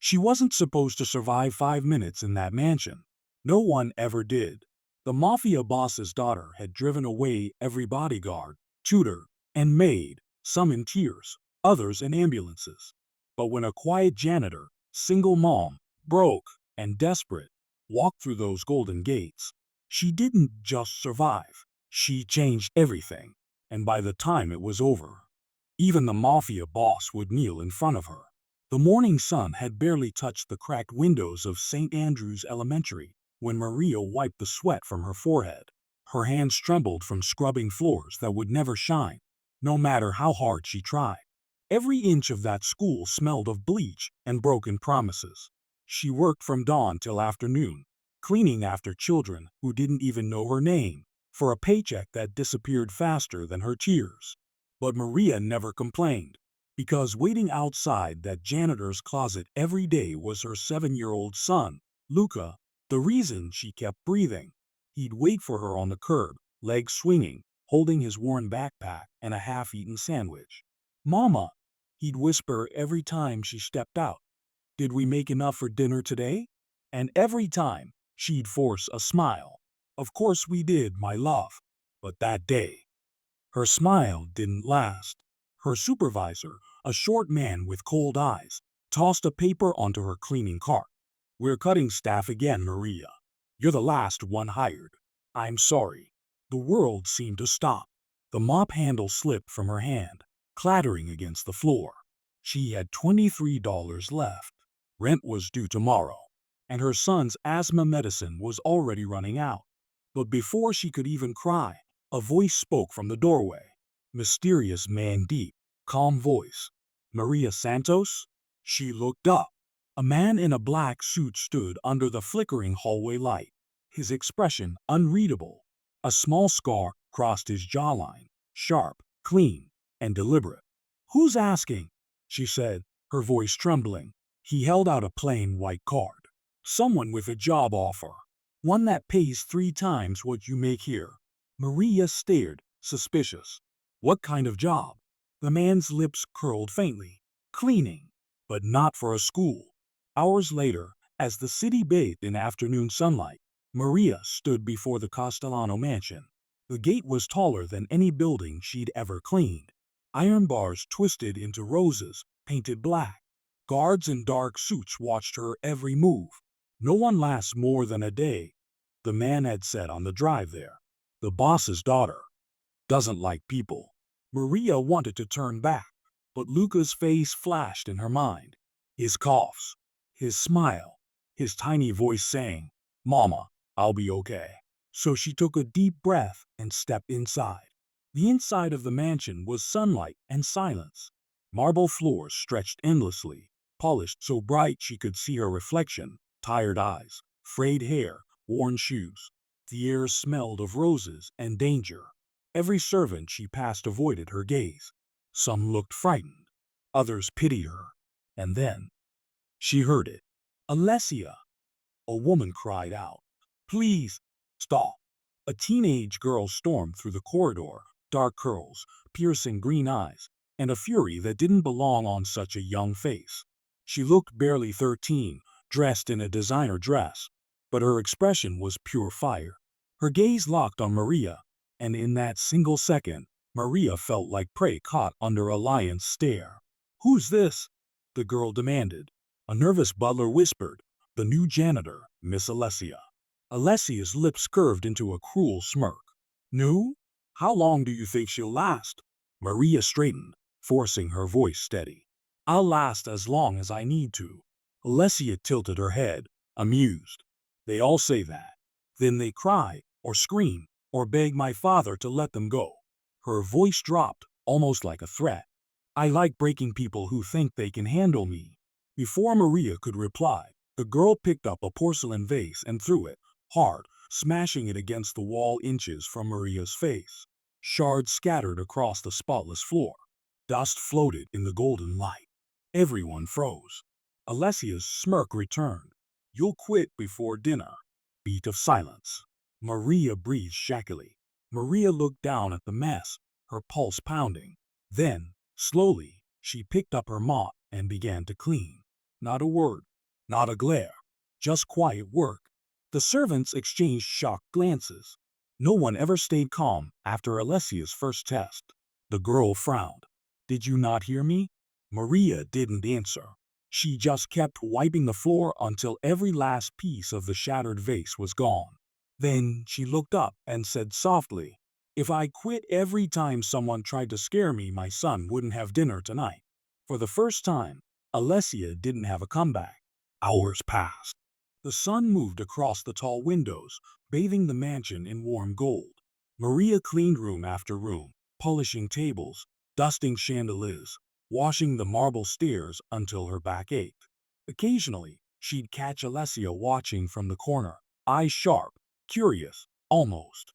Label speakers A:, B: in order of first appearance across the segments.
A: She wasn't supposed to survive 5 minutes in that mansion. No one ever did. The mafia boss's daughter had driven away every bodyguard, tutor, and maid, some in tears, others in ambulances. But when a quiet janitor, single mom, broke, and desperate, walked through those golden gates, she didn't just survive. She changed everything. And by the time it was over, even the mafia boss would kneel in front of her. The morning sun had barely touched the cracked windows of St. Andrew's Elementary when Maria wiped the sweat from her forehead. Her hands trembled from scrubbing floors that would never shine, no matter how hard she tried. Every inch of that school smelled of bleach and broken promises. She worked from dawn till afternoon, cleaning after children who didn't even know her name, for a paycheck that disappeared faster than her tears. But Maria never complained, because waiting outside that janitor's closet every day was her 7-year-old son, Luca, the reason she kept breathing. He'd wait for her on the curb, legs swinging, holding his worn backpack and a half-eaten sandwich. "Mama," he'd whisper every time she stepped out. "Did we make enough for dinner today?" And every time, she'd force a smile. "Of course we did, my love." But that day, her smile didn't last. Her supervisor, a short man with cold eyes, tossed a paper onto her cleaning cart. "We're cutting staff again, Maria. You're the last one hired." "I'm sorry." The world seemed to stop. The mop handle slipped from her hand, clattering against the floor. She had $23 left. Rent was due tomorrow, and her son's asthma medicine was already running out. But before she could even cry, a voice spoke from the doorway. Mysterious man, deep, calm voice. "Maria Santos?" She looked up. A man in a black suit stood under the flickering hallway light, his expression unreadable. A small scar crossed his jawline, sharp, clean, and deliberate. "Who's asking?" she said, her voice trembling. He held out a plain white card. "Someone with a job offer. One that pays 3 times what you make here." Maria stared, suspicious. "What kind of job?" The man's lips curled faintly. "Cleaning. But not for a school." Hours later, as the city bathed in afternoon sunlight, Maria stood before the Castellano mansion. The gate was taller than any building she'd ever cleaned. Iron bars twisted into roses, painted black. Guards in dark suits watched her every move. "No one lasts more than a day," the man had said on the drive there. "The boss's daughter doesn't like people." Maria wanted to turn back, but Luca's face flashed in her mind. His coughs, his smile, his tiny voice saying, "Mama, I'll be okay." So she took a deep breath and stepped inside. The inside of the mansion was sunlight and silence. Marble floors stretched endlessly, polished so bright she could see her reflection, tired eyes, frayed hair, worn shoes. The air smelled of roses and danger. Every servant she passed avoided her gaze. Some looked frightened, others pitied her. And then she heard it. "Alessia!" A woman cried out. "Please, stop." A teenage girl stormed through the corridor, dark curls, piercing green eyes, and a fury that didn't belong on such a young face. She looked barely 13, dressed in a designer dress, but her expression was pure fire. Her gaze locked on Maria, and in that single second, Maria felt like prey caught under a lion's stare. "Who's this?" the girl demanded. A nervous butler whispered, "The new janitor, Miss Alessia." Alessia's lips curved into a cruel smirk. "New? How long do you think she'll last?" Maria straightened, forcing her voice steady. "I'll last as long as I need to." Alessia tilted her head, amused. "They all say that. Then they cry, or scream, or beg my father to let them go." Her voice dropped, almost like a threat. "I like breaking people who think they can handle me." Before Maria could reply, the girl picked up a porcelain vase and threw it, hard, smashing it against the wall inches from Maria's face. Shards scattered across the spotless floor. Dust floated in the golden light. Everyone froze. Alessia's smirk returned. "You'll quit before dinner." Beat of silence. Maria breathed shakily. Maria looked down at the mess, her pulse pounding. Then, slowly, she picked up her mop and began to clean. Not a word, Not a glare. Just quiet work. The servants exchanged shocked glances. No one ever stayed calm after Alessia's first test. The girl frowned. Did you not hear me? Maria didn't answer. She just kept wiping the floor until every last piece of the shattered vase was gone. Then she looked up and said softly, "If I quit every time someone tried to scare me, my son wouldn't have dinner tonight." For the first time, Alessia didn't have a comeback. Hours passed. The sun moved across the tall windows, bathing the mansion in warm gold. Maria cleaned room after room, polishing tables, dusting chandeliers, washing the marble stairs until her back ached. Occasionally, she'd catch Alessia watching from the corner, eyes sharp, curious, almost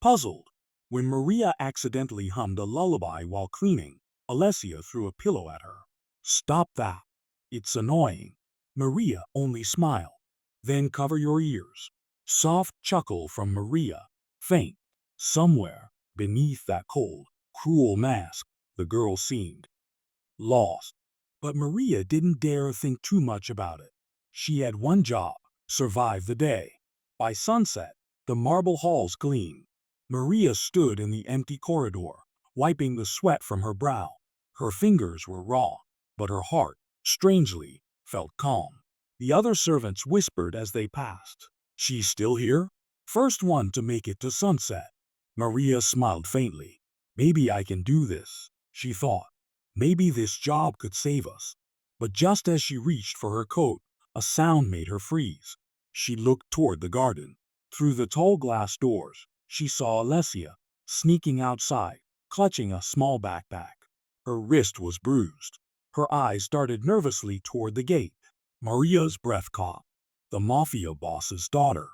A: puzzled. When Maria accidentally hummed a lullaby while cleaning, Alessia threw a pillow at her. "Stop that. It's annoying." Maria only smiled. "Then cover your ears." Soft chuckle from Maria, faint. Somewhere, beneath that cold, cruel mask, the girl seemed lost. But Maria didn't dare think too much about it. She had one job: survive the day. By sunset, the marble halls gleamed. Maria stood in the empty corridor, wiping the sweat from her brow. Her fingers were raw, but her heart, strangely, felt calm. The other servants whispered as they passed, "She's still here? First one to make it to sunset." Maria smiled faintly. "Maybe I can do this," she thought. "Maybe this job could save us." But just as she reached for her coat, a sound made her freeze. She looked toward the garden. Through the tall glass doors, she saw Alessia, sneaking outside, clutching a small backpack. Her wrist was bruised. Her eyes darted nervously toward the gate. Maria's breath caught. The mafia boss's daughter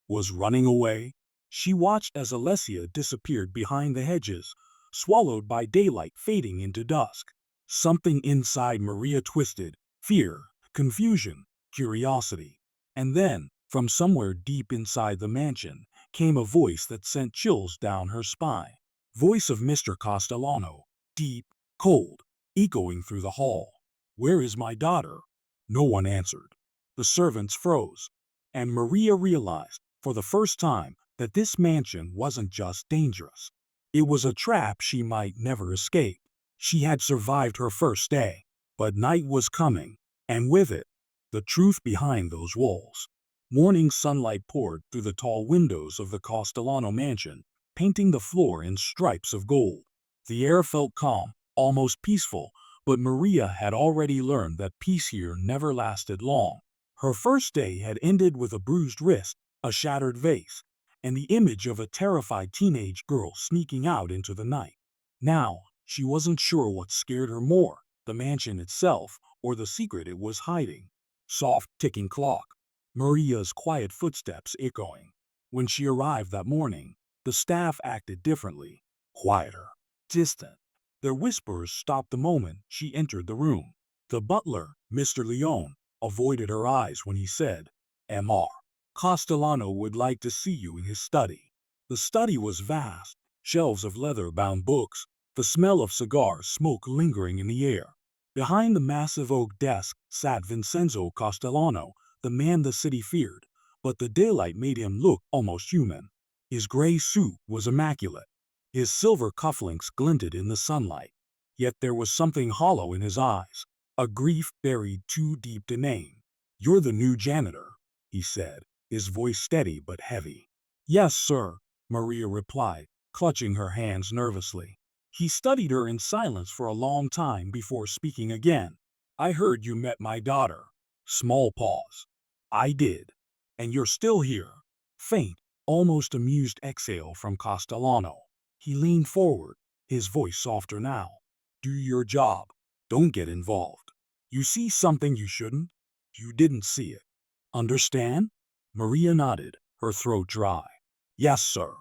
A: was running away. She watched as Alessia disappeared behind the hedges, swallowed by daylight fading into dusk. Something inside Maria twisted: fear, confusion, curiosity. And then, from somewhere deep inside the mansion, came a voice that sent chills down her spine. Voice of Mr. Castellano, deep, cold, echoing through the hall. "Where is my daughter?" No one answered. The servants froze, and Maria realized, for the first time, that this mansion wasn't just dangerous. It was a trap she might never escape. She had survived her first day, but night was coming, and with it, the truth behind those walls. Morning sunlight poured through the tall windows of the Castellano mansion, painting the floor in stripes of gold. The air felt calm, almost peaceful, but Maria had already learned that peace here never lasted long. Her first day had ended with a bruised wrist, a shattered vase, and the image of a terrified teenage girl sneaking out into the night. Now, she wasn't sure what scared her more, the mansion itself or the secret it was hiding. Soft ticking clock. Maria's quiet footsteps echoing. When she arrived that morning, the staff acted differently, quieter, distant. Their whispers stopped the moment she entered the room. The butler, Mr. Leone, avoided her eyes when he said, "Mr. Castellano would like to see you in his study." The study was vast, shelves of leather-bound books, the smell of cigar smoke lingering in the air. Behind the massive oak desk sat Vincenzo Castellano, the man the city feared, but the daylight made him look almost human. His gray suit was immaculate. His silver cufflinks glinted in the sunlight. Yet there was something hollow in his eyes, a grief buried too deep to name. "You're the new janitor," he said, his voice steady but heavy. "Yes, sir," Maria replied, clutching her hands nervously. He studied her in silence for a long time before speaking again. "I heard you met my daughter." Small pause. "I did. And you're still here." Faint, almost amused exhale from Castellano. He leaned forward, his voice softer now. "Do your job. Don't get involved. You see something you shouldn't? You didn't see it. Understand?" Maria nodded, her throat dry. "Yes, sir."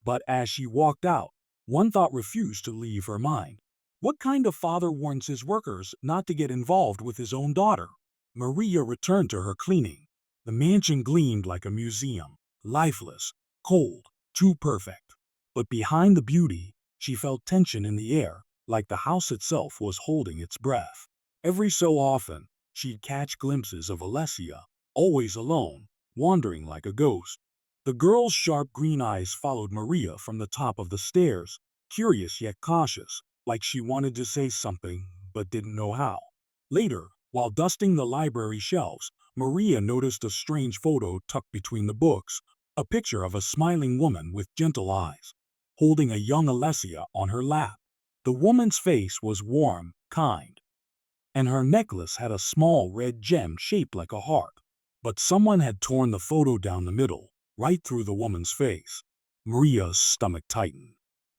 A: But as she walked out, one thought refused to leave her mind. What kind of father warns his workers not to get involved with his own daughter? Maria returned to her cleaning. The mansion gleamed like a museum, lifeless, cold, too perfect. But behind the beauty, she felt tension in the air, like the house itself was holding its breath. Every so often, she'd catch glimpses of Alessia, always alone, wandering like a ghost. The girl's sharp green eyes followed Maria from the top of the stairs, curious yet cautious, like she wanted to say something but didn't know how. Later, while dusting the library shelves, Maria noticed a strange photo tucked between the books, a picture of a smiling woman with gentle eyes, holding a young Alessia on her lap. The woman's face was warm, kind, and her necklace had a small red gem shaped like a heart. But someone had torn the photo down the middle, right through the woman's face. Maria's stomach tightened.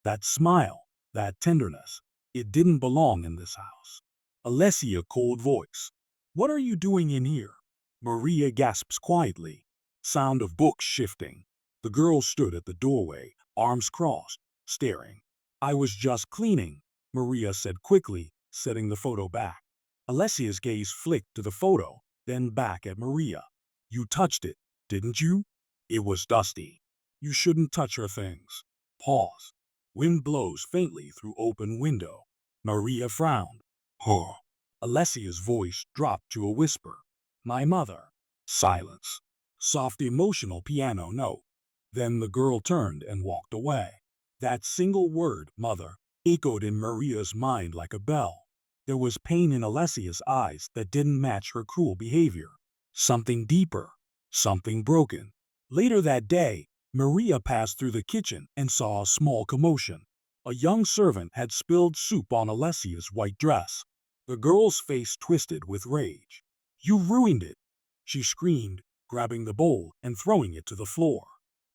A: That smile, that tenderness, it didn't belong in this house. Alessia, cold voice. What are you doing in here? Maria gasps quietly. Sound of books shifting. The girl stood at the doorway, arms crossed, staring. I was just cleaning, Maria said quickly, setting the photo back. Alessia's gaze flicked to the photo, then back at Maria. You touched it, didn't you? It was dusty. You shouldn't touch her things. Pause. Wind blows faintly through open window. Maria frowned. Huh. Alessia's voice dropped to a whisper. My mother. Silence. Soft emotional piano note. Then the girl turned and walked away. That single word, mother, echoed in Maria's mind like a bell. There was pain in Alessia's eyes that didn't match her cruel behavior. Something deeper. Something broken. Later that day, Maria passed through the kitchen and saw a small commotion. A young servant had spilled soup on Alessia's white dress. The girl's face twisted with rage. You ruined it, she screamed, grabbing the bowl and throwing it to the floor.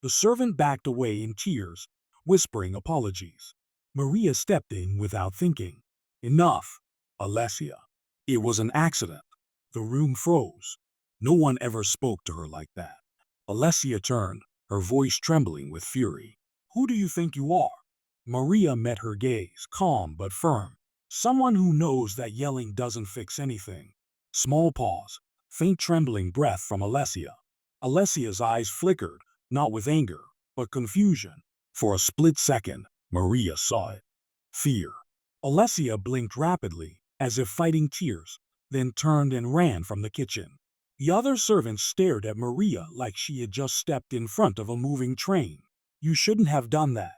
A: The servant backed away in tears, whispering apologies. Maria stepped in without thinking. Enough, Alessia. It was an accident. The room froze. No one ever spoke to her like that. Alessia turned, her voice trembling with fury. Who do you think you are? Maria met her gaze, calm but firm. Someone who knows that yelling doesn't fix anything. Small pause, faint trembling breath from Alessia. Alessia's eyes flickered, not with anger, but confusion. For a split second, Maria saw it. Fear. Alessia blinked rapidly, as if fighting tears, then turned and ran from the kitchen. The other servants stared at Maria like she had just stepped in front of a moving train. You shouldn't have done that,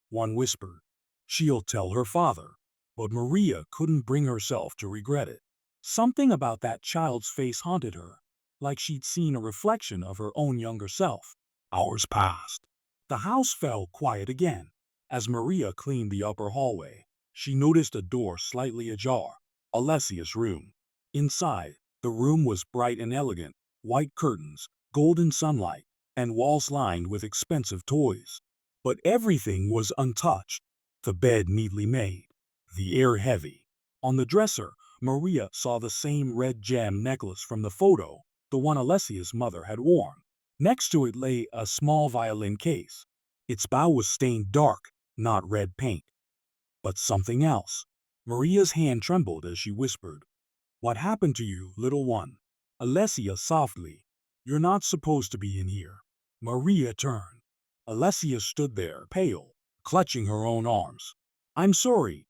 A: one whispered. She'll tell her father. But Maria couldn't bring herself to regret it. Something about that child's face haunted her, like she'd seen a reflection of her own younger self. Hours passed. The house fell quiet again. As Maria cleaned the upper hallway, she noticed a door slightly ajar. Alessia's room. Inside, the room was bright and elegant, white curtains, golden sunlight, and walls lined with expensive toys. But everything was untouched. The bed neatly made, the air heavy. On the dresser, Maria saw the same red gem necklace from the photo, the one Alessia's mother had worn. Next to it lay a small violin case. Its bow was stained dark, not red paint, but something else. Maria's hand trembled as she whispered, What happened to you, little one? Alessia softly, You're not supposed to be in here. Maria turned. Alessia stood there, pale, clutching her own arms. I'm sorry,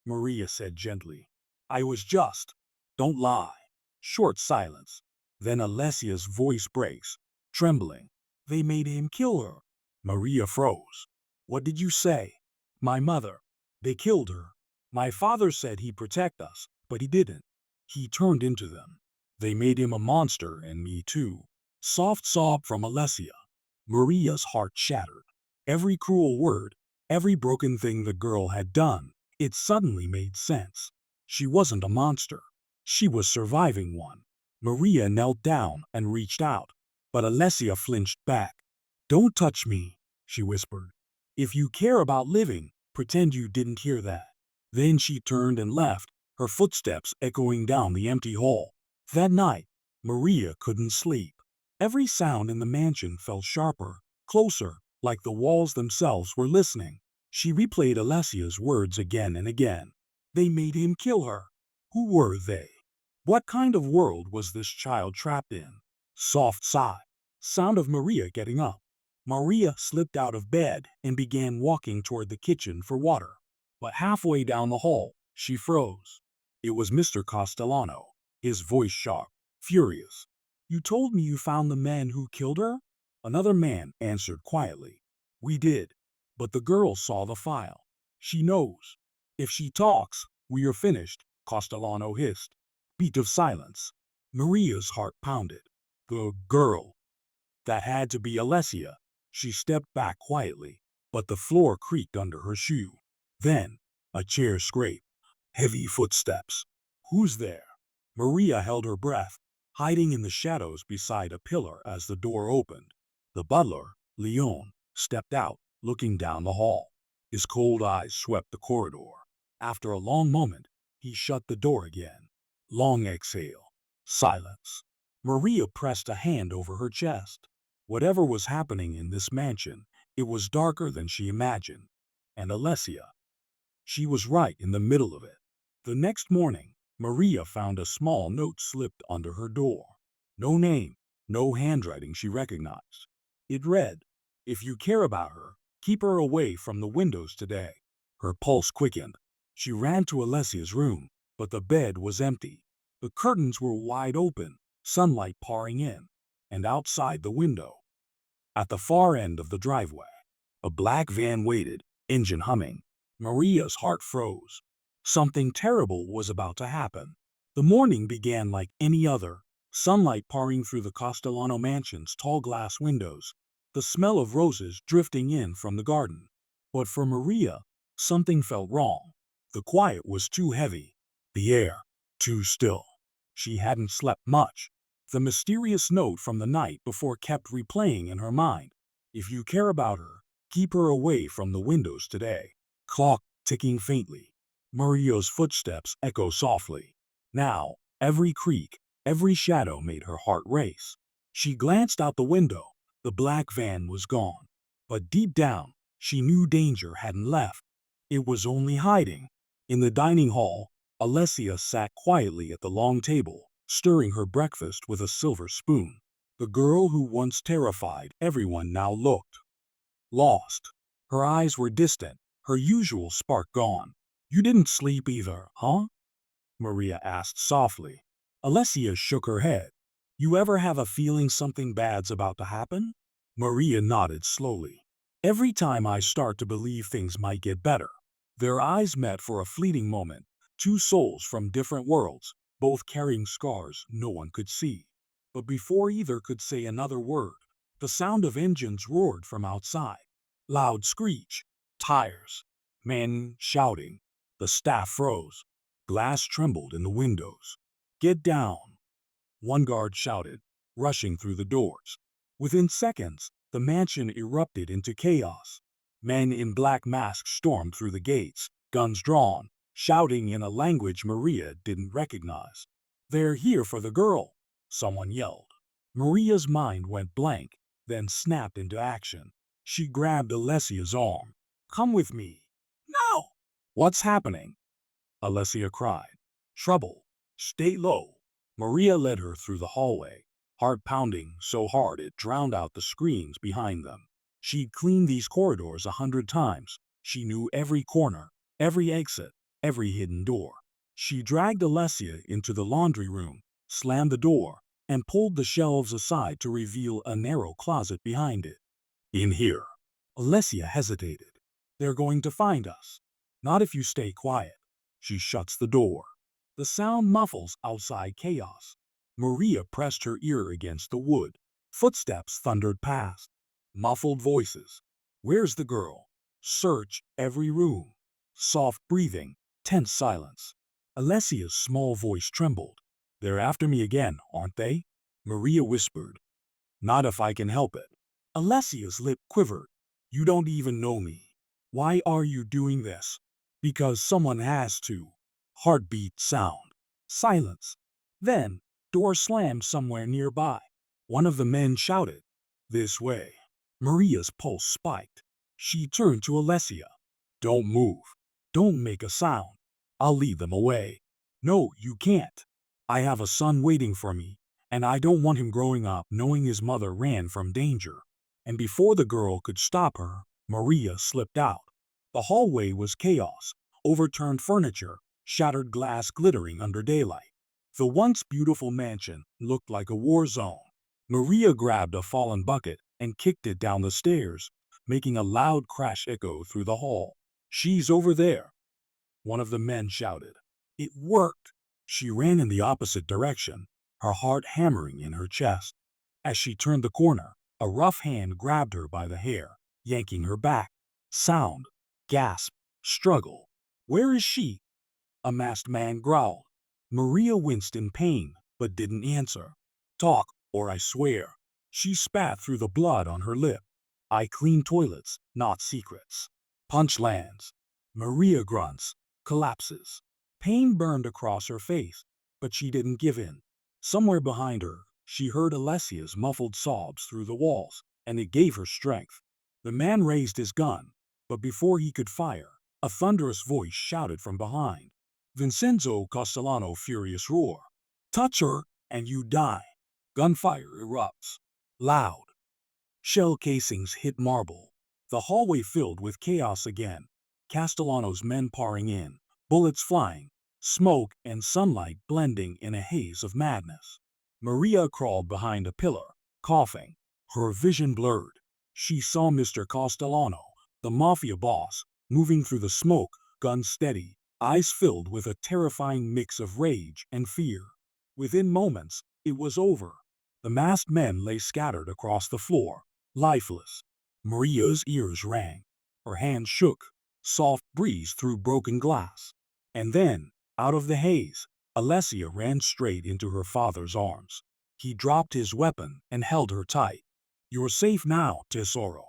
A: Maria said gently. I was just. Don't lie. Short silence. Then Alessia's voice breaks, trembling. They made him kill her. Maria froze. What did you say? My mother. They killed her. My father said he'd protect us, but he didn't. He turned into them. They made him a monster and me too. Soft sob from Alessia. Maria's heart shattered. Every cruel word, every broken thing the girl had done, it suddenly made sense. She wasn't a monster. She was surviving one. Maria knelt down and reached out, but Alessia flinched back. Don't touch me, she whispered. If you care about living, pretend you didn't hear that. Then she turned and left, her footsteps echoing down the empty hall. That night, Maria couldn't sleep. Every sound in the mansion felt sharper, closer, like the walls themselves were listening. She replayed Alessia's words again and again. They made him kill her. Who were they? What kind of world was this child trapped in? Soft sigh. Sound of Maria getting up. Maria slipped out of bed and began walking toward the kitchen for water. But halfway down the hall, she froze. It was Mr. Castellano. his voice sharp, furious. "You told me you found the man who killed her?" Another man answered quietly. "We did, but the girl saw the file. She knows. If she talks, we are finished," Castellano hissed. Beat of silence. Maria's heart pounded. The girl. That had to be Alessia. She stepped back quietly, but the floor creaked under her shoe. Then, a chair scraped. Heavy footsteps. "Who's there?" Maria held her breath, hiding in the shadows beside a pillar as the door opened. The butler, Leon, stepped out, looking down the hall. His cold eyes swept the corridor. After a long moment, he shut the door again. Long exhale. Silence. Maria pressed a hand over her chest. Whatever was happening in this mansion, it was darker than she imagined. And Alessia, she was right in the middle of it. The next morning, Maria found a small note slipped under her door. No name, no handwriting she recognized. It read, "If you care about her, keep her away from the windows today." Her pulse quickened. She ran to Alessia's room, but the bed was empty. The curtains were wide open, sunlight pouring in, and outside the window, at the far end of the driveway, a black van waited, engine humming. Maria's heart froze. Something terrible was about to happen. The morning began like any other, sunlight pouring through the Castellano mansion's tall glass windows, the smell of roses drifting in from the garden. But for Maria, something felt wrong. The quiet was too heavy, the air too still. She hadn't slept much. The mysterious note from the night before kept replaying in her mind. "If you care about her, keep her away from the windows today." Clock ticking faintly. Maria's footsteps echo softly. Now, every creak, every shadow made her heart race. She glanced out the window. The black van was gone. But deep down, she knew danger hadn't left. It was only hiding. In the dining hall, Alessia sat quietly at the long table, stirring her breakfast with a silver spoon. The girl who once terrified everyone now looked lost. Her eyes were distant, her usual spark gone. "You didn't sleep either, huh?" Maria asked softly. Alessia shook her head. "You ever have a feeling something bad's about to happen?" Maria nodded slowly. "Every time I start to believe things might get better." Their eyes met for a fleeting moment, two souls from different worlds, both carrying scars no one could see. But before either could say another word, the sound of engines roared from outside. Loud screech, tires, men shouting. The staff froze. Glass trembled in the windows. "Get down," one guard shouted, rushing through the doors. Within seconds, the mansion erupted into chaos. Men in black masks stormed through the gates, guns drawn, shouting in a language Maria didn't recognize. "They're here for the girl," someone yelled. Maria's mind went blank, then snapped into action. She grabbed Alessia's arm. "Come with me." "No!" "What's happening?" Alessia cried. "Trouble. Stay low." Maria led her through the hallway, heart pounding so hard it drowned out the screams behind them. She'd cleaned these corridors 100 times. She knew every corner, every exit, every hidden door. She dragged Alessia into the laundry room, slammed the door, and pulled the shelves aside to reveal a narrow closet behind it. "In here." Alessia hesitated. "They're going to find us." "Not if you stay quiet." She shuts the door. The sound muffles outside chaos. Maria pressed her ear against the wood. Footsteps thundered past. Muffled voices. "Where's the girl?" Search every room. Soft breathing, tense silence. Alessia's small voice trembled. "They're after me again, aren't they?" Maria whispered. "Not if I can help it." Alessia's lip quivered. "You don't even know me. Why are you doing this?" "Because someone has to." Heartbeat sound. Silence. Then, door slammed somewhere nearby. One of the men shouted, "This way." Maria's pulse spiked. She turned to Alessia. "Don't move. Don't make a sound. I'll lead them away." "No, you can't. I have a son waiting for me, and I don't want him growing up knowing his mother ran from danger." And before the girl could stop her, Maria slipped out. The hallway was chaos, overturned furniture, shattered glass glittering under daylight. The once beautiful mansion looked like a war zone. Maria grabbed a fallen bucket and kicked it down the stairs, making a loud crash echo through the hall. "She's over there," one of the men shouted. It worked. She ran in the opposite direction, her heart hammering in her chest. As she turned the corner, a rough hand grabbed her by the hair, yanking her back. Sound, gasp, struggle. "Where is she?" a masked man growled. Maria winced in pain, but didn't answer. "Talk, or I swear." She spat through the blood on her lip. "I clean toilets, not secrets." Punch lands. Maria grunts, collapses. Pain burned across her face, but she didn't give in. Somewhere behind her, she heard Alessia's muffled sobs through the walls, and it gave her strength. The man raised his gun, but before he could fire, a thunderous voice shouted from behind. Vincenzo Castellano furious roar. "Touch her, and you die." Gunfire erupts. Loud. Shell casings hit marble. The hallway filled with chaos again. Castellano's men pouring in, bullets flying, smoke and sunlight blending in a haze of madness. Maria crawled behind a pillar, coughing, her vision blurred. She saw Mr. Castellano, the mafia boss, moving through the smoke, gun steady, eyes filled with a terrifying mix of rage and fear. Within moments, it was over. The masked men lay scattered across the floor, lifeless. Maria's ears rang. Her hands shook. Soft breeze through broken glass. And then, out of the haze, Alessia ran straight into her father's arms. He dropped his weapon and held her tight. "You're safe now, Tesoro.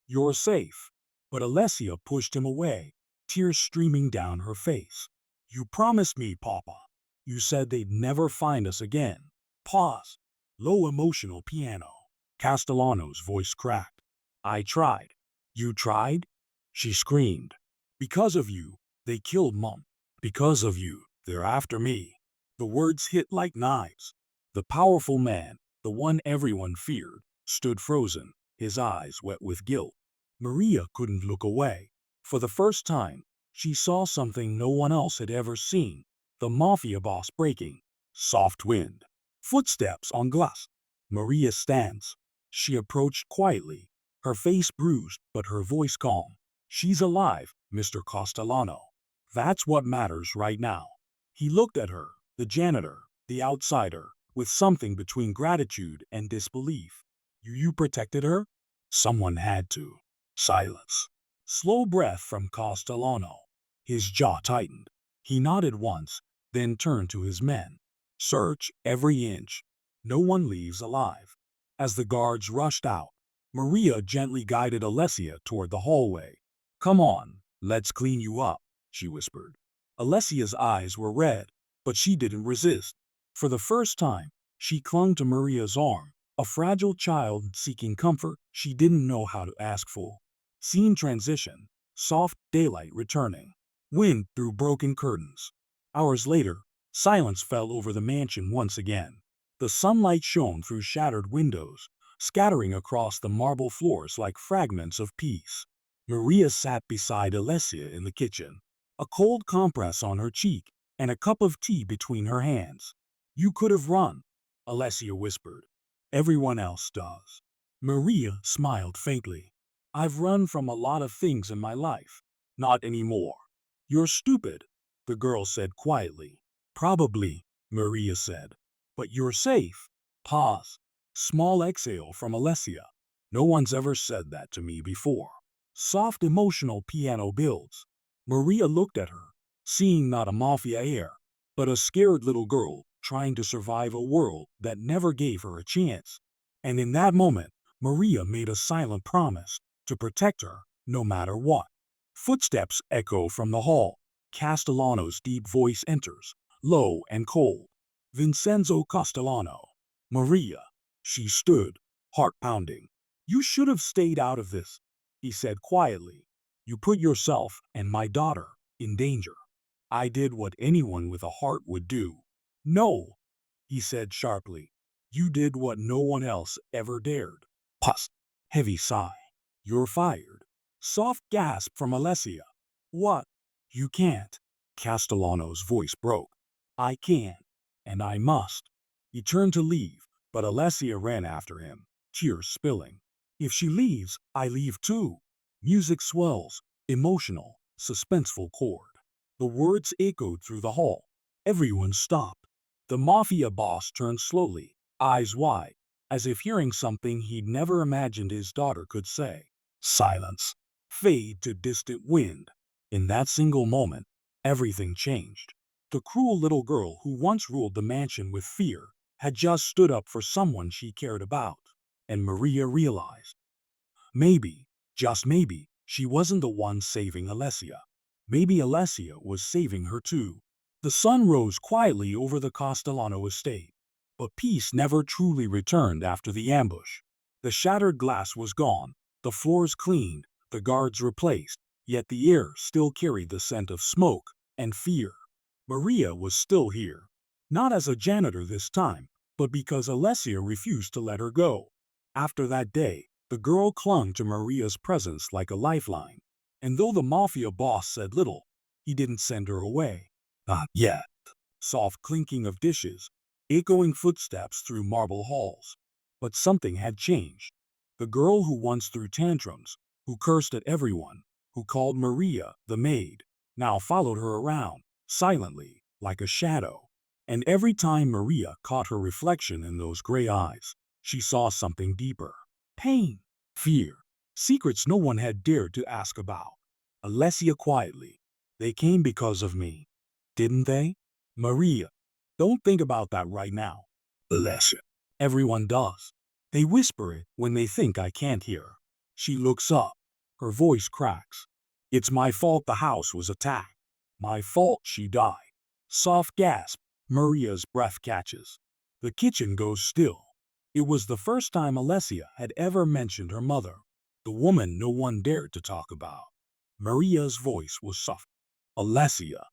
A: You're safe." But Alessia pushed him away, tears streaming down her face. "You promised me, Papa. You said they'd never find us again." Pause. Low emotional piano. Castellano's voice cracked. "I tried." "You tried?" She screamed. "Because of you, they killed Mom. Because of you, they're after me." The words hit like knives. The powerful man, the one everyone feared, stood frozen, his eyes wet with guilt. Maria couldn't look away. For the first time, she saw something no one else had ever seen. The mafia boss breaking. Soft wind. Footsteps on glass. Maria stands. She approached quietly, her face bruised but her voice calm. "She's alive, Mr. Castellano. That's what matters right now." He looked at her, the janitor, the outsider, with something between gratitude and disbelief. "You protected her?" "Someone had to." Silence. Slow breath from Castellano. His jaw tightened. He nodded once, then turned to his men. "Search every inch. No one leaves alive." As the guards rushed out, Maria gently guided Alessia toward the hallway. "Come on, let's clean you up," she whispered. Alessia's eyes were red, but she didn't resist. For the first time, she clung to Maria's arm, a fragile child seeking comfort she didn't know how to ask for. Scene transition, soft daylight returning, wind through broken curtains. Hours later, silence fell over the mansion once again. The sunlight shone through shattered windows, scattering across the marble floors like fragments of peace. Maria sat beside Alessia in the kitchen, a cold compress on her cheek and a cup of tea between her hands. "You could have run," Alessia whispered. "Everyone else does." Maria smiled faintly. "I've run from a lot of things in my life. Not anymore." "You're stupid," the girl said quietly. "Probably," Maria said. "But you're safe." Pause. Small exhale from Alessia. "No one's ever said that to me before." Soft emotional piano builds. Maria looked at her, seeing not a mafia heir, but a scared little girl trying to survive a world that never gave her a chance. And in that moment, Maria made a silent promise to protect her no matter what. Footsteps echo from the hall. Castellano's deep voice enters, low and cold. "Vincenzo Castellano." "Maria." She stood, heart pounding. "You should have stayed out of this," he said quietly. "You put yourself and my daughter in danger." "I did what anyone with a heart would do." "No," he said sharply. "You did what no one else ever dared." Pus. Heavy sigh. "You're fired." Soft gasp from Alessia. "What?" "You can't." Castellano's voice broke. "I can't." and I must." He turned to leave, but Alessia ran after him, tears spilling. "If she leaves, I leave too." Music swells, emotional, suspenseful chord. The words echoed through the hall. Everyone stopped. The mafia boss turned slowly, eyes wide, as if hearing something he'd never imagined his daughter could say. Silence. Fade to distant wind. In that single moment, everything changed. The cruel little girl who once ruled the mansion with fear had just stood up for someone she cared about. And Maria realized, maybe, just maybe, she wasn't the one saving Alessia. Maybe Alessia was saving her too. The sun rose quietly over the Castellano estate, but peace never truly returned after the ambush. The shattered glass was gone, the floors cleaned, the guards replaced, yet the air still carried the scent of smoke and fear. Maria was still here, not as a janitor this time, but because Alessia refused to let her go. After that day, the girl clung to Maria's presence like a lifeline, and though the mafia boss said little, he didn't send her away. Not yet. Soft clinking of dishes, echoing footsteps through marble halls. But something had changed. The girl who once threw tantrums, who cursed at everyone, who called Maria the maid, now followed her around, silently, like a shadow. And every time Maria caught her reflection in those gray eyes, she saw something deeper. Pain, fear, secrets no one had dared to ask about. Alessia quietly. "They came because of me, didn't they?" "Maria, don't think about that right now." "Alessia." "Everyone does. They whisper it when they think I can't hear." She looks up. Her voice cracks. "It's my fault the house was attacked. My fault she died." Soft gasp. Maria's breath catches. The kitchen goes still. It was the first time Alessia had ever mentioned her mother, the woman no one dared to talk about. Maria's voice was soft. "Alessia,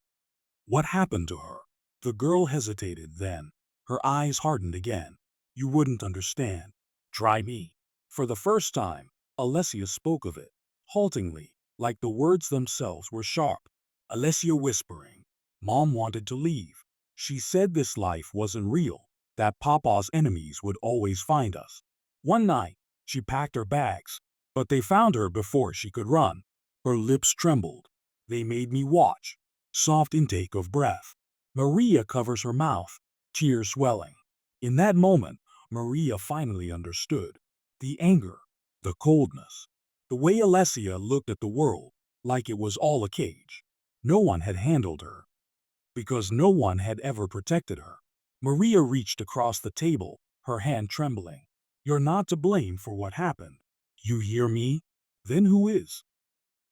A: what happened to her?" The girl hesitated then. Her eyes hardened again. "You wouldn't understand. Try me." For the first time, Alessia spoke of it, haltingly, like the words themselves were sharp. Alessia whispering. "Mom wanted to leave. She said this life wasn't real, that Papa's enemies would always find us. One night, she packed her bags, but they found her before she could run." Her lips trembled. "They made me watch." Soft intake of breath. Maria covers her mouth, tears swelling. In that moment, Maria finally understood. The anger, the coldness, the way Alessia looked at the world, like it was all a cage. No one had handled her, because no one had ever protected her. Maria reached across the table, her hand trembling. "You're not to blame for what happened. You hear me? Then who is?"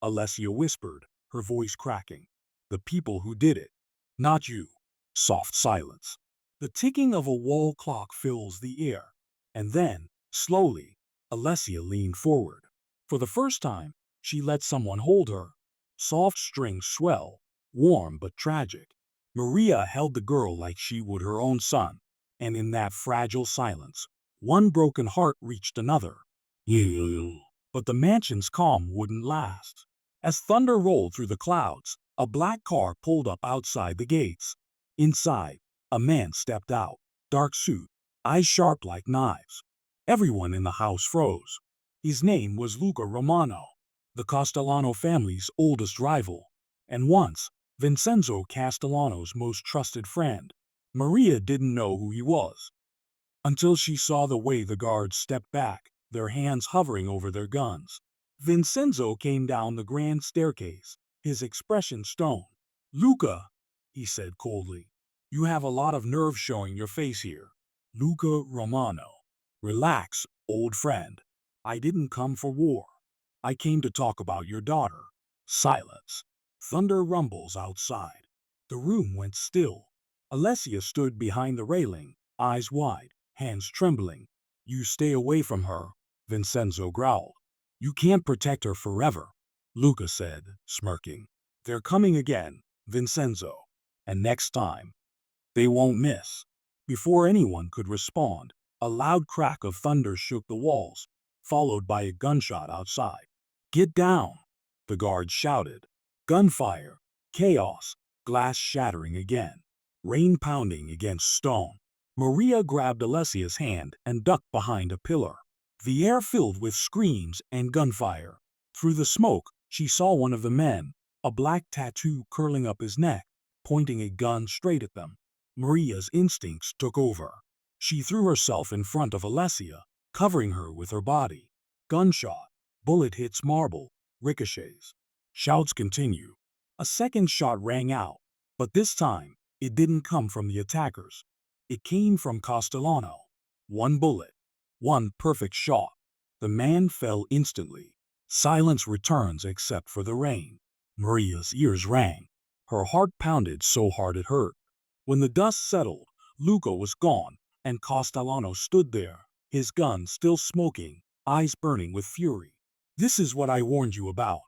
A: Alessia whispered, her voice cracking. "The people who did it. Not you." Soft silence. The ticking of a wall clock fills the air. And then, slowly, Alessia leaned forward. For the first time, she let someone hold her. Soft strings swell, warm but tragic. Maria held the girl like she would her own son. And in that fragile silence, one broken heart reached another. But the mansion's calm wouldn't last. As thunder rolled through the clouds, a black car pulled up outside the gates. Inside, a man stepped out, dark suit, eyes sharp like knives. Everyone in the house froze. His name was Luca Romano, the Castellano family's oldest rival, and once Vincenzo Castellano's most trusted friend. Maria didn't know who he was until she saw the way the guards stepped back, their hands hovering over their guns. Vincenzo came down the grand staircase, his expression stone. "Luca," he said coldly, "you have a lot of nerve showing your face here." "Luca Romano." "Relax, old friend. I didn't come for war. I came to talk about your daughter." Silence. Thunder rumbles outside. The room went still. Alessia stood behind the railing, eyes wide, hands trembling. "You stay away from her," Vincenzo growled. "You can't protect her forever," Luca said, smirking. "They're coming again, Vincenzo. And next time, they won't miss." Before anyone could respond, a loud crack of thunder shook the walls, followed by a gunshot outside. "Get down!" the guards shouted. Gunfire, chaos, glass shattering again. rain pounding against stone. Maria grabbed Alessia's hand and ducked behind a pillar. The air filled with screams and gunfire. Through the smoke, she saw one of the men, a black tattoo curling up his neck, pointing a gun straight at them. Maria's instincts took over. She threw herself in front of Alessia, covering her with her body. Gunshot. Bullet hits marble, ricochets. Shouts continue. A second shot rang out, but this time, it didn't come from the attackers. It came from Castellano. One bullet. One perfect shot. The man fell instantly. Silence returns except for the rain. Maria's ears rang. Her heart pounded so hard it hurt. When the dust settled, Luca was gone, and Castellano stood there, his gun still smoking, eyes burning with fury. "This is what I warned you about,"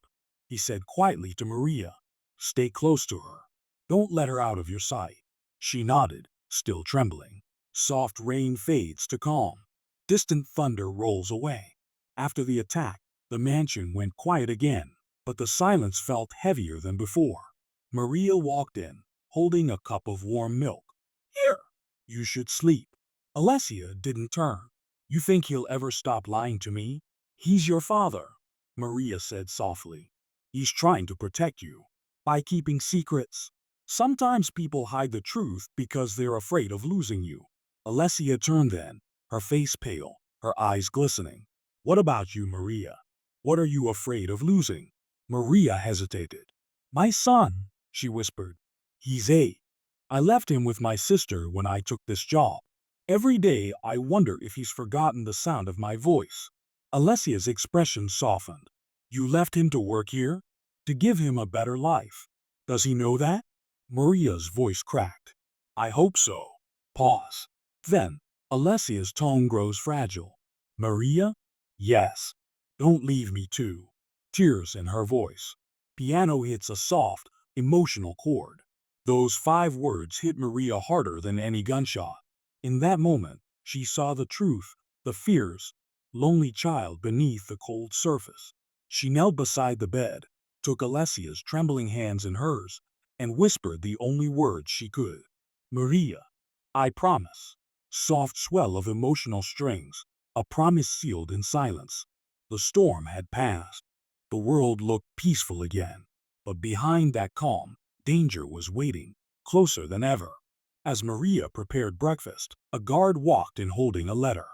A: he said quietly to Maria. "Stay close to her. Don't let her out of your sight." She nodded, still trembling. Soft rain fades to calm. Distant thunder rolls away. After the attack, the mansion went quiet again, but the silence felt heavier than before. Maria walked in, holding a cup of warm milk. "Here, you should sleep." Alessia didn't turn. "You think he'll ever stop lying to me? He's your father," Maria said softly. "He's trying to protect you. By keeping secrets. Sometimes people hide the truth because they're afraid of losing you." Alessia turned then, her face pale, her eyes glistening. "What about you, Maria? What are you afraid of losing?" Maria hesitated. "My son," she whispered. "He's 8. I left him with my sister when I took this job. Every day I wonder if he's forgotten the sound of my voice." Alessia's expression softened. "You left him to work here? To give him a better life? Does he know that?" Maria's voice cracked. "I hope so." Pause. Then, Alessia's tone grows fragile. "Maria?" "Yes. Don't leave me too." Tears in her voice. Piano hits a soft, emotional chord. Those 5 words hit Maria harder than any gunshot. In that moment, she saw the truth, the fierce, lonely child beneath the cold surface. She knelt beside the bed, took Alessia's trembling hands in hers, and whispered the only words she could. "Maria, I promise." Soft swell of emotional strings, a promise sealed in silence. The storm had passed. The world looked peaceful again. But behind that calm, danger was waiting, closer than ever. As Maria prepared breakfast, a guard walked in holding a letter.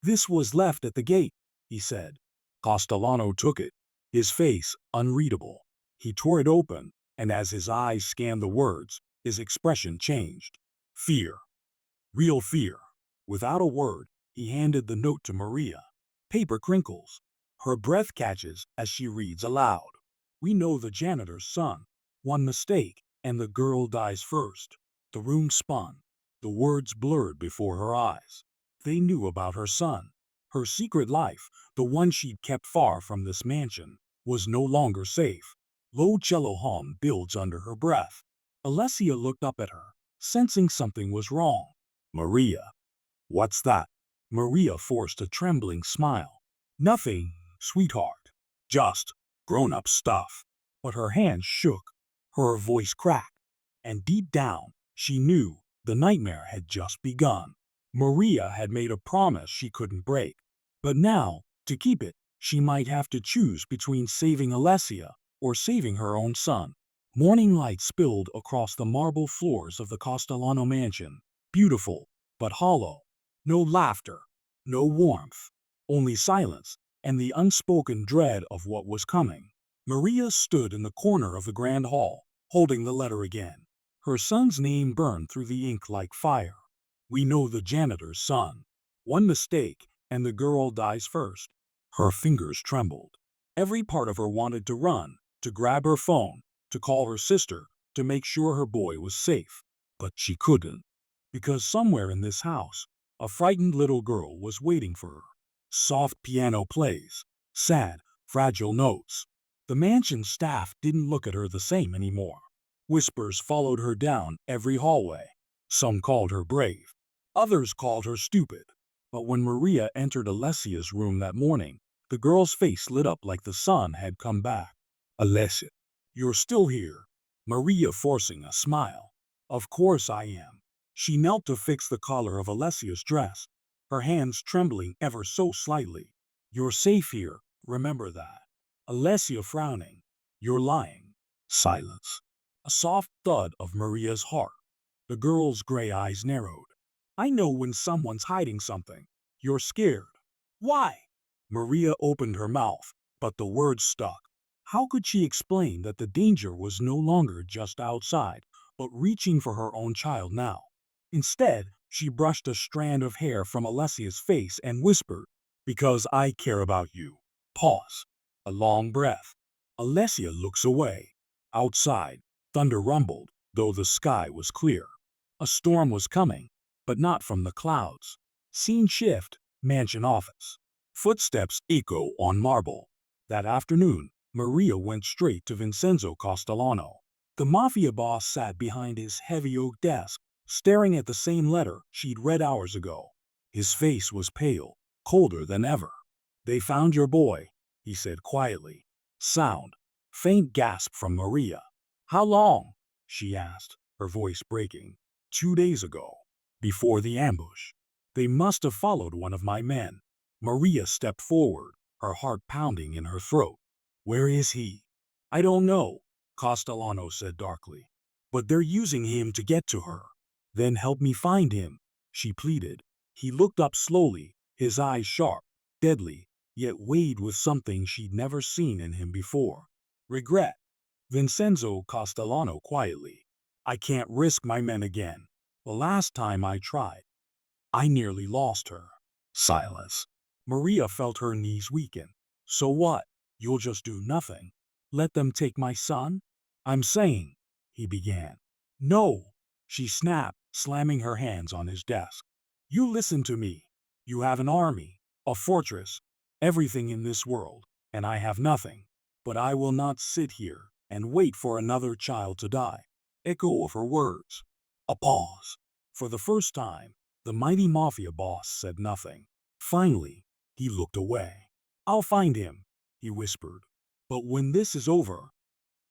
A: "This was left at the gate," he said. Castellano took it, his face unreadable. He tore it open, and as his eyes scanned the words, his expression changed. Fear. Real fear. Without a word, he handed the note to Maria. Paper crinkles. Her breath catches as she reads aloud. "We know the janitor's son. One mistake, and the girl dies first." The room spun. The words blurred before her eyes. They knew about her son. Her secret life, the one she'd kept far from this mansion, was no longer safe. Low cello hum builds under her breath. Alessia looked up at her, sensing something was wrong. "Maria." "What's that?" Maria forced a trembling smile. "Nothing, sweetheart. Just grown-up stuff." But her hands shook, her voice cracked, and deep down, she knew the nightmare had just begun. Maria had made a promise she couldn't break. But now, to keep it, she might have to choose between saving Alessia or saving her own son. Morning light spilled across the marble floors of the Castellano mansion, beautiful but hollow. No laughter, no warmth, only silence and the unspoken dread of what was coming. Maria stood in the corner of the grand hall, holding the letter again. Her son's name burned through the ink like fire. "We know the janitor's son. One mistake, and the girl dies first." Her fingers trembled. Every part of her wanted to run, to grab her phone, to call her sister, to make sure her boy was safe. But she couldn't. Because somewhere in this house, a frightened little girl was waiting for her. Soft piano plays. Sad, fragile notes. The mansion staff didn't look at her the same anymore. Whispers followed her down every hallway. Some called her brave. Others called her stupid. But when Maria entered Alessia's room that morning, the girl's face lit up like the sun had come back. "Alessia, you're still here." Maria forcing a smile. Of course I am. She knelt to fix the collar of Alessia's dress, her hands trembling ever so slightly. You're safe here, remember that. Alessia frowning. You're lying. Silence. A soft thud of Maria's heart. The girl's gray eyes narrowed. I know when someone's hiding something. You're scared. Why? Maria opened her mouth, but the words stuck. How could she explain that the danger was no longer just outside, but reaching for her own child now? Instead, she brushed a strand of hair from Alessia's face and whispered, "Because I care about you." Pause. A long breath. Alessia looks away. Outside, thunder rumbled, though the sky was clear. A storm was coming, but not from the clouds. Scene shift, mansion office. Footsteps echo on marble. That afternoon, Maria went straight to Vincenzo Castellano. The mafia boss sat behind his heavy oak desk, staring at the same letter she'd read hours ago. His face was pale, colder than ever. "They found your boy," he said quietly. Sound. Faint gasp from Maria. "How long?" she asked, her voice breaking. "2 days ago. Before the ambush. They must have followed one of my men." Maria stepped forward, her heart pounding in her throat. "Where is he?" "I don't know," Castellano said darkly. "But they're using him to get to her." "Then help me find him," she pleaded. He looked up slowly, his eyes sharp, deadly, yet weighed with something she'd never seen in him before. "Regret." Vincenzo Castellano quietly. "I can't risk my men again. The last time I tried, I nearly lost her." Silence. Maria felt her knees weaken. "So what? You'll just do nothing? Let them take my son?" "I'm saying," he began. "No," she snapped, slamming her hands on his desk. "You listen to me. You have an army, a fortress, everything in this world, and I have nothing. But I will not sit here and wait for another child to die." Echo of her words. A pause. For the first time, the mighty mafia boss said nothing. Finally, he looked away. "I'll find him," he whispered. "But when this is over,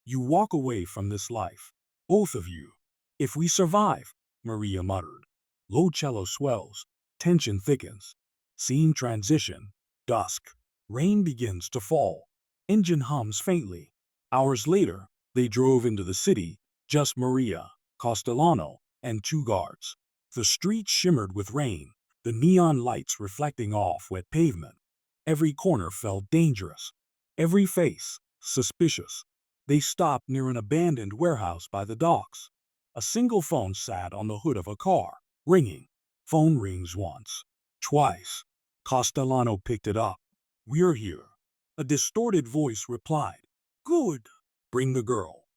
A: you walk away from this life. Both of you. If we survive," Maria muttered. Low cello swells. Tension thickens. Scene transition. Dusk. Rain begins to fall. Engine hums faintly. Hours later, they drove into the city, just Maria, Castellano, and 2 guards. The streets shimmered with rain, the neon lights reflecting off wet pavement. Every corner felt dangerous. Every face, suspicious. They stopped near an abandoned warehouse by the docks. A single phone sat on the hood of a car, ringing. Phone rings once. Twice. Castellano picked it up. "We're here." A distorted voice replied. "Good. Bring the girl,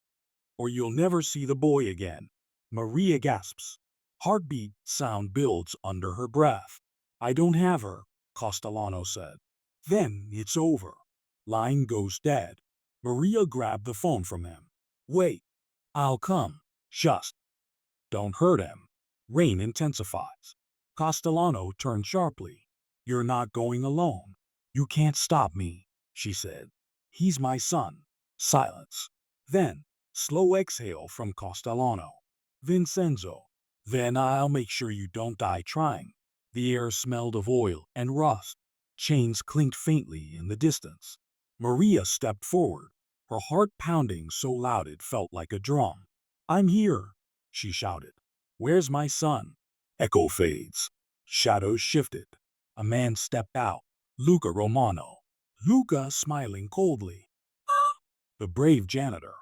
A: or you'll never see the boy again." Maria gasps. Heartbeat sound builds under her breath. "I don't have her," Castellano said. "Then it's over." Line goes dead. Maria grabbed the phone from him. "Wait. I'll come. Just don't hurt him." Rain intensifies. Castellano turned sharply. "You're not going alone." "You can't stop me," she said. "He's my son." Silence. Then, slow exhale from Castellano. "Vincenzo." "Then I'll make sure you don't die trying." The air smelled of oil and rust. Chains clinked faintly in the distance. Maria stepped forward, her heart pounding so loud it felt like a drum. "I'm here," she shouted. "Where's my son?" Echo fades. Shadows shifted. A man stepped out. Luca Romano. Luca smiling coldly. The brave janitor.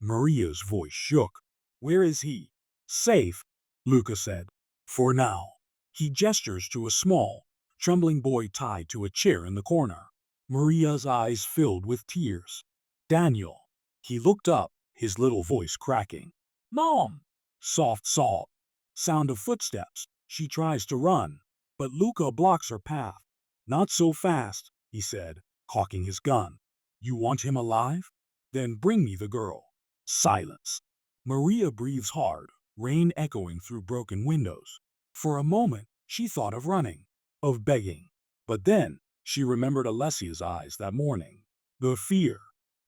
A: Maria's voice shook. "Where is he?" "Safe," Luca said. "For now." He gestures to a small, trembling boy tied to a chair in the corner. Maria's eyes filled with tears. "Daniel." He looked up, his little voice cracking. "Mom!" Soft sob. Sound of footsteps. She tries to run, but Luca blocks her path. "Not so fast," he said, cocking his gun. "You want him alive? Then bring me the girl." Silence. Maria breathes hard, rain echoing through broken windows. For a moment, she thought of running, of begging. But then, she remembered Alessia's eyes that morning. The fear.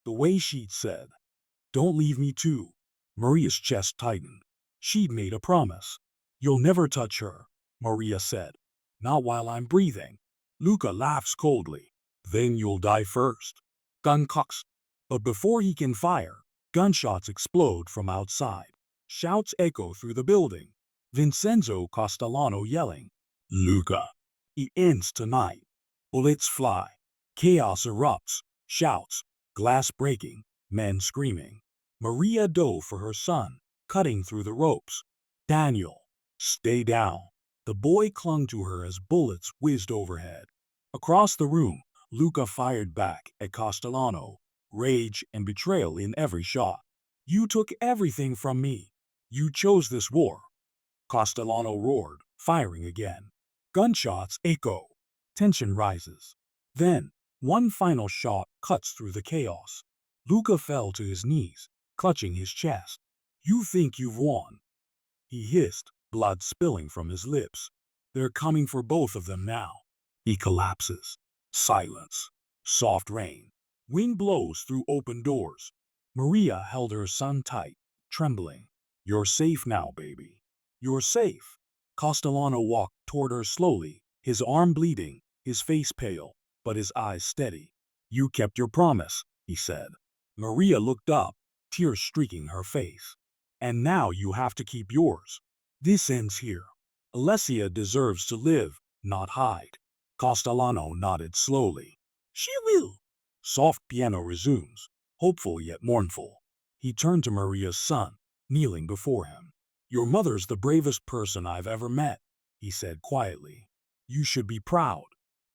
A: The way she'd said, "Don't leave me too." Maria's chest tightened. She'd made a promise. "You'll never touch her," Maria said. "Not while I'm breathing." Luca laughs coldly. "Then you'll die first." Gun cocks. But before he can fire, gunshots explode from outside. Shouts echo through the building. Vincenzo Castellano yelling, "Luca, it ends tonight." Bullets fly. Chaos erupts. Shouts, glass breaking, men screaming. Maria dove for her son, cutting through the ropes. "Daniel, stay down." The boy clung to her as bullets whizzed overhead. Across the room, Luca fired back at Castellano, rage and betrayal in every shot. "You took everything from me. You chose this war." Castellano roared, firing again. Gunshots echo. Tension rises. Then, one final shot cuts through the chaos. Luca fell to his knees, clutching his chest. "You think you've won," he hissed, blood spilling from his lips. "They're coming for both of them now." He collapses. Silence. Soft rain. Wind blows through open doors. Maria held her son tight, trembling. "You're safe now, baby. You're safe." Castellano walked toward her slowly, his arm bleeding, his face pale, but his eyes steady. "You kept your promise," he said. Maria looked up, tears streaking her face. "And now you have to keep yours. This ends here. Alessia deserves to live, not hide." Castellano nodded slowly. "She will." Soft piano resumes, hopeful yet mournful. He turned to Maria's son, kneeling before him. "Your mother's the bravest person I've ever met," he said quietly. "You should be proud."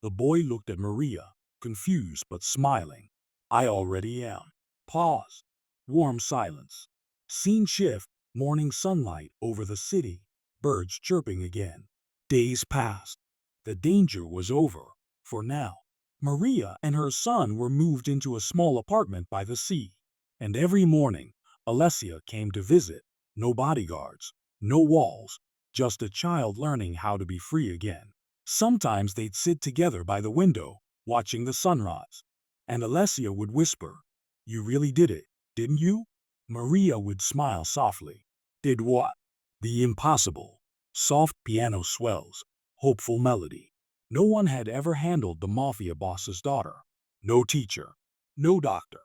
A: The boy looked at Maria, confused but smiling. "I already am." Pause. Warm silence. Scene shift, morning sunlight over the city, birds chirping again. Days passed. The danger was over, for now. Maria and her son were moved into a small apartment by the sea. And every morning, Alessia came to visit. No bodyguards, no walls, just a child learning how to be free again. Sometimes they'd sit together by the window, watching the sunrise. And Alessia would whisper, "You really did it, didn't you?" Maria would smile softly. "Did what?" "The impossible." Soft piano swells, hopeful melody. No one had ever handled the mafia boss's daughter. No teacher, no doctor,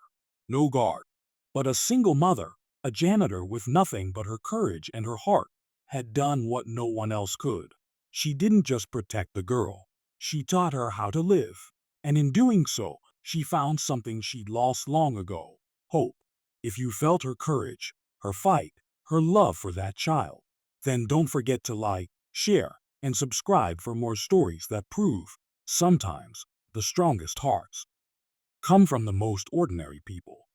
A: no guard. But a single mother, a janitor with nothing but her courage and her heart, had done what no one else could. She didn't just protect the girl. She taught her how to live. And in doing so, she found something she'd lost long ago: hope. If you felt her courage, her fight, her love for that child, then don't forget to like, share, and subscribe for more stories that prove, sometimes, the strongest hearts come from the most ordinary people.